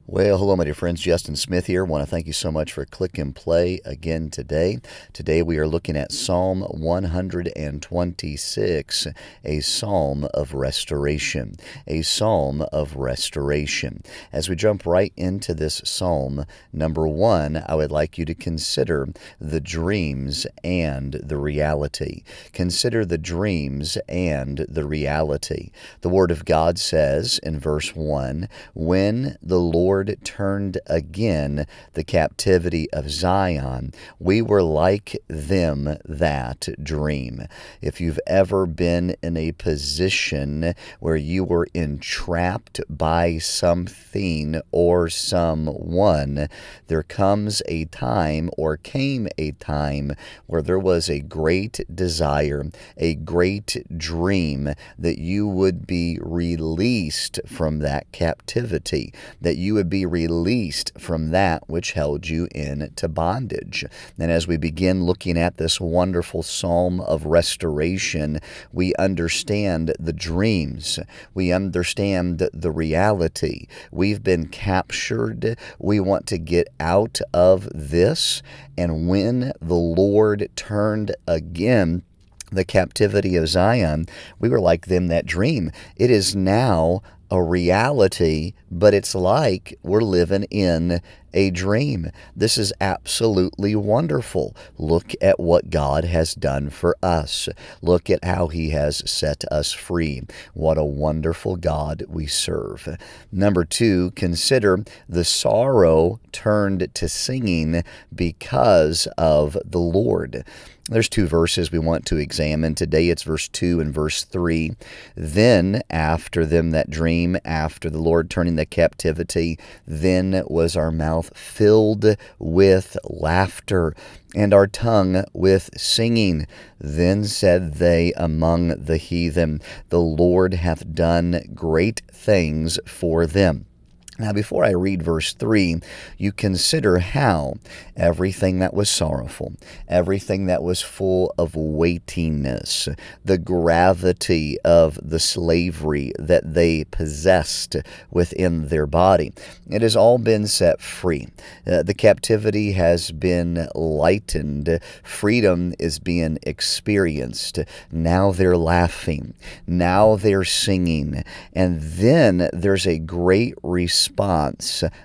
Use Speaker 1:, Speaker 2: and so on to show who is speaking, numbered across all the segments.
Speaker 1: Well, hello, my dear friends. Justyn Smith here. I want to thank you so much for click and play again today. Today we are looking at Psalm 126, a psalm of restoration. A psalm of restoration. As we jump right into this psalm, number one, I would like you to consider the dreams and the reality. Consider the dreams and the reality. The Word of God says in verse 1, when the Lord turned again the captivity of Zion, we were like them that dream. If you've ever been in a position where you were entrapped by something or someone, there comes a time or came a time where there was a great desire, a great dream that you would be released from that captivity, that you would be released from that which held you into bondage. And as we begin looking at this wonderful psalm of restoration, we understand the dreams. We understand the reality. We've been captured. We want to get out of this. And when the Lord turned again the captivity of Zion, we were like them that dream. It is now a reality, but it's like we're living in a dream. This is absolutely wonderful. Look at what God has done for us. Look at how He has set us free. What a wonderful God we serve. Number two, consider the sorrow turned to singing because of the Lord. There's two verses we want to examine today. It's verse 2 and verse 3. Then after them that dream, after the Lord turning the captivity, then was our mouth filled with laughter, and our tongue with singing. Then said they among the heathen, the Lord hath done great things for them. Now, before I read verse 3, you consider how everything that was sorrowful, everything that was full of weightiness, the gravity of the slavery that they possessed within their body, it has all been set free. The captivity has been lightened. Freedom is being experienced. Now they're laughing. Now they're singing. And then there's a great response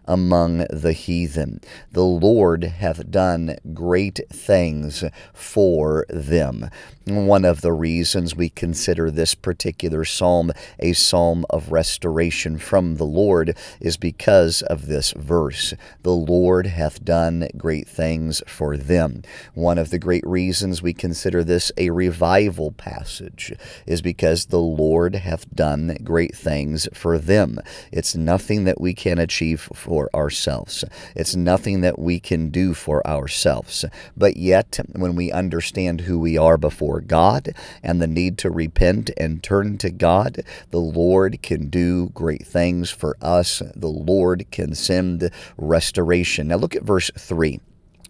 Speaker 1: among the heathen. The Lord hath done great things for them. One of the reasons we consider this particular psalm a psalm of restoration from the Lord is because of this verse. The Lord hath done great things for them. One of the great reasons we consider this a revival passage is because the Lord hath done great things for them. It's nothing that we can achieve for ourselves. It's nothing that we can do for ourselves. But yet, when we understand who we are before God and the need to repent and turn to God, the Lord can do great things for us. The Lord can send restoration. Now look at verse 3.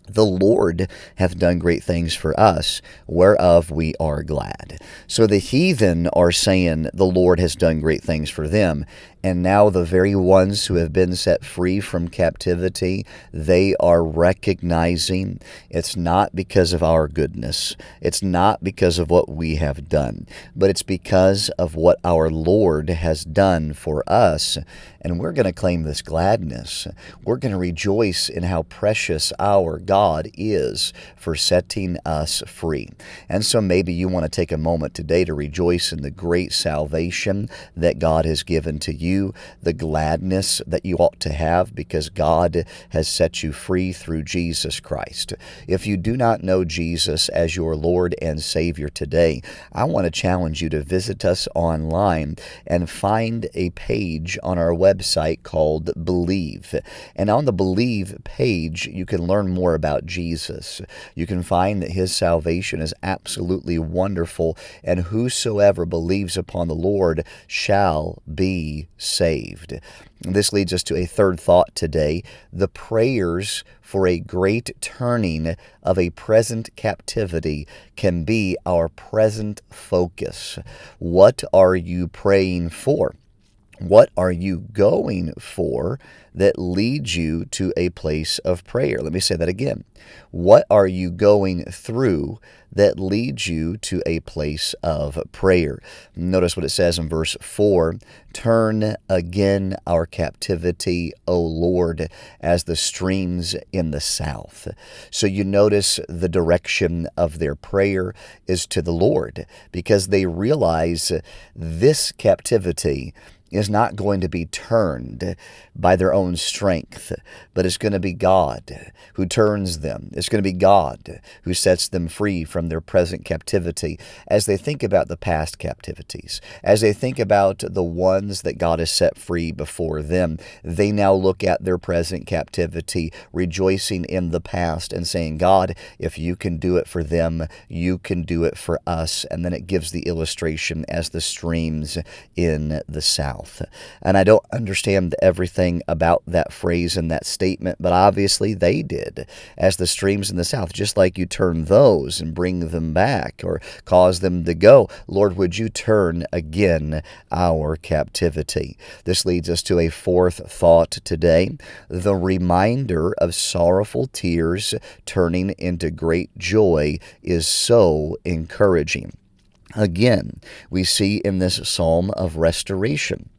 Speaker 1: The Lord hath done great things for us, whereof we are glad. So the heathen are saying the Lord has done great things for them. And now the very ones who have been set free from captivity, they are recognizing it's not because of our goodness. It's not because of what we have done, but it's because of what our Lord has done for us. And we're going to claim this gladness. We're going to rejoice in how precious our God is for setting us free. And so maybe you want to take a moment today to rejoice in the great salvation that God has given to you, the gladness that you ought to have because God has set you free through Jesus Christ. If you do not know Jesus as your Lord and Savior today, I want to challenge you to visit us online and find a page on our website called Believe. And on the Believe page, you can learn more about Jesus. You can find that His salvation is absolutely wonderful, and whosoever believes upon the Lord shall be saved. This leads us to a third thought today. The prayers for a great turning of a present captivity can be our present focus. What are you praying for? What are you going for that leads you to a place of prayer? Let me say that again. What are you going through that leads you to a place of prayer? Notice what it says in verse 4. Turn again our captivity, O Lord, as the streams in the south. So you notice the direction of their prayer is to the Lord, because they realize this captivity is not going to be turned by their own strength, but it's going to be God who turns them. It's going to be God who sets them free from their present captivity. As they think about the past captivities, as they think about the ones that God has set free before them, they now look at their present captivity, rejoicing in the past and saying, God, if you can do it for them, you can do it for us. And then it gives the illustration as the streams in the south. And I don't understand everything about that phrase and that statement, but obviously they did. As the streams in the south, just like you turn those and bring them back or cause them to go, Lord, would you turn again our captivity? This leads us to a fourth thought today. The reminder of sorrowful tears turning into great joy is so encouraging. Again, we see in this psalm of restoration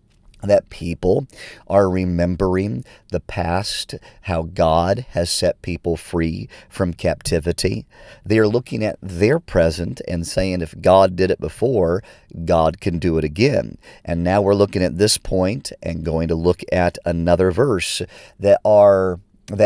Speaker 1: that people are remembering the past, how God has set people free from captivity. They are looking at their present and saying, if God did it before, God can do it again. And now we're looking at this point and going to look at another verse that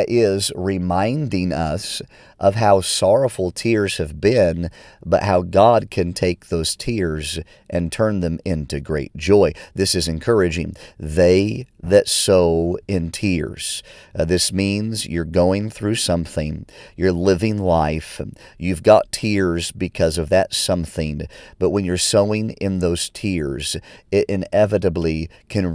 Speaker 1: is reminding us of how sorrowful tears have been, but how God can take those tears and turn them into great joy. This is encouraging. They that sow in tears. This means you're going through something, you're living life, you've got tears because of that something, but when you're sowing in those tears, it inevitably can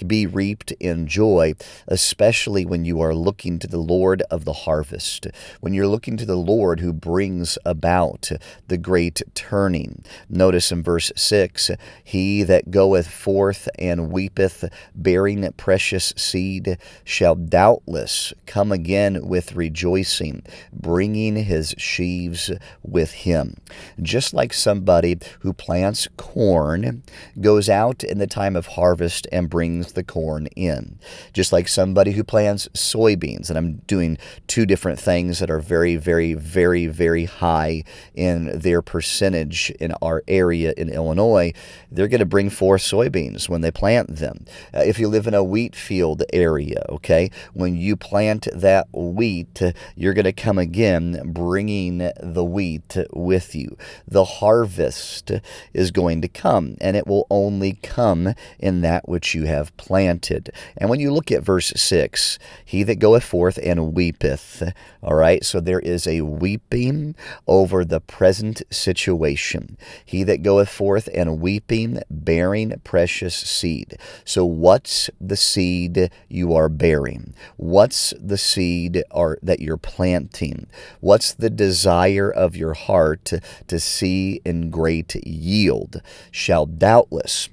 Speaker 1: be reaped in joy, especially when you are looking to the Lord of the harvest, when you're looking to the Lord who brings about the great turning. Notice in verse 6, he that goeth forth and weepeth, bearing precious seed, shall doubtless come again with rejoicing, bringing his sheaves with him. Just like somebody who plants corn goes out in the time of harvest and brings the corn in. Just like somebody who plants soybeans, and I'm doing two different things that are very, very, very, very high in their percentage in our area in Illinois, they're going to bring forth soybeans when they plant them. If you live in a wheat field area, okay, when you plant that wheat, you're going to come again bringing the wheat with you. The harvest is going to come, and it will only come in that which you have planted. And when you look at verse 6, he that goeth forth and weepeth, all right, so there is a weeping over the present situation. He that goeth forth and weeping, bearing precious seed. So what's the seed you are bearing? What's the seed that you're planting? What's the desire of your heart to see in great yield? Shall doubtless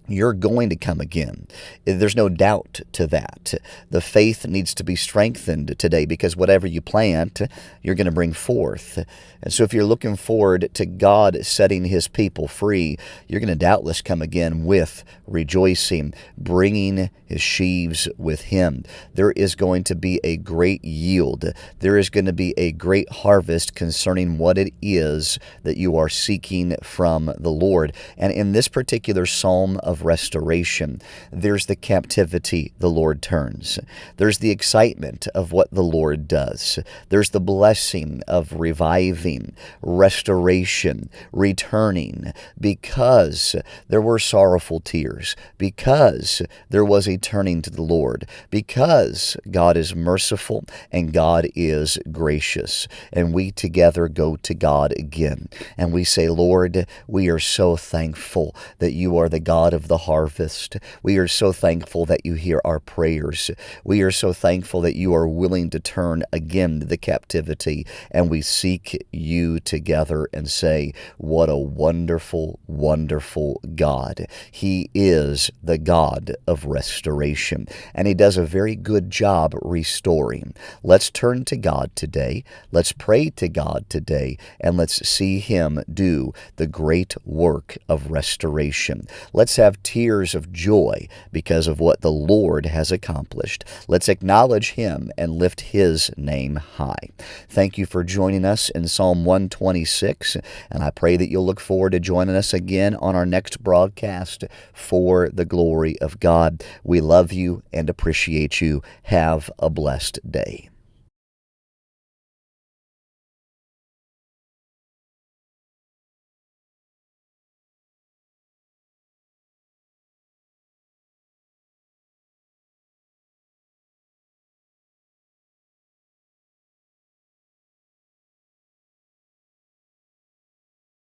Speaker 1: you're going to come again. There's no doubt to that. The faith needs to be strengthened today, because whatever you plant, you're going to bring forth. And so if you're looking forward to God setting his people free, you're going to doubtless come again with rejoicing, bringing his sheaves with him. There is going to be a great yield. There is going to be a great harvest concerning what it is that you are seeking from the Lord. And in this particular psalm of restoration, there's the captivity the Lord turns. There's the excitement of what the Lord does. There's the blessing of reviving, restoration, returning, because there were sorrowful tears, because there was a turning to the Lord, because God is merciful and God is gracious. And we together go to God again and we say, Lord, we are so thankful that you are the God of the harvest. We are so thankful that you hear our prayers. We are so thankful that you are willing to turn again the captivity, and we seek you together and say, what a wonderful, wonderful God. He is the God of restoration, and he does a very good job restoring. Let's turn to God today. Let's pray to God today, and let's see him do the great work of restoration. Let's have tears of joy because of what the Lord has accomplished. Let's acknowledge him and lift his name high. Thank you for joining us in Psalm 126, and I pray that you'll look forward to joining us again on our next broadcast for the glory of God. We love you and appreciate you. Have a blessed day.